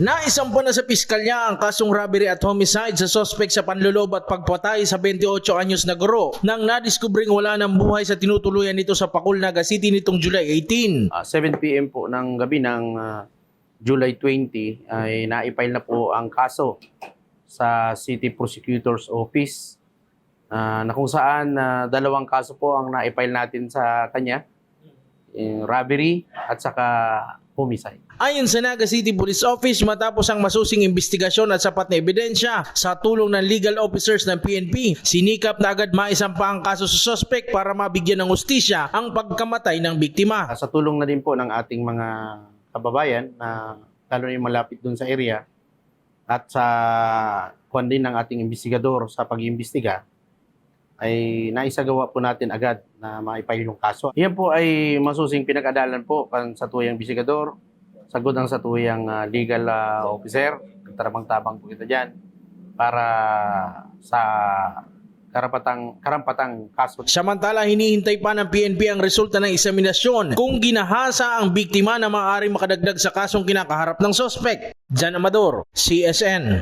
Naisampa na sa piskalya ang kasong robbery at homicide sa suspect sa panlolob at pagpatay sa 28 anyos na guro nang nadiskubring wala ng buhay sa tinutuluyan nito sa Pacul, Naga City nitong July 18. 7 PM po ng gabi ng July 20 ay naipile na po ang kaso sa City Prosecutor's Office na kung saan dalawang kaso po ang naipile natin sa kanya, yung robbery at saka homicide. Ayon sa Naga City Police Office, matapos ang masusing investigasyon at sapat na ebidensya sa tulong ng legal officers ng PNP, sinikap na agad maisampa ang kaso sa suspect para mabigyan ng hustisya ang pagkamatay ng biktima. Sa tulong na din po ng ating mga kababayan na lalo na yung malapit dun sa area at sa kuwan din ng ating investigador sa pag-iimbestiga, ay naisagawa po natin agad na maipile yung kaso. Yan po ay masusing pinag-adalan po sa tuyang investigador, sagod ang sa tuyang legal officer. Tarabang-tabang po kita dyan para sa karampatang kaso. Samantala, hinihintay pa ng PNP ang resulta ng eksaminasyon kung ginahasa ang biktima na maaaring makadagdag sa kasong kinakaharap ng suspect. Jan Amador, CSN.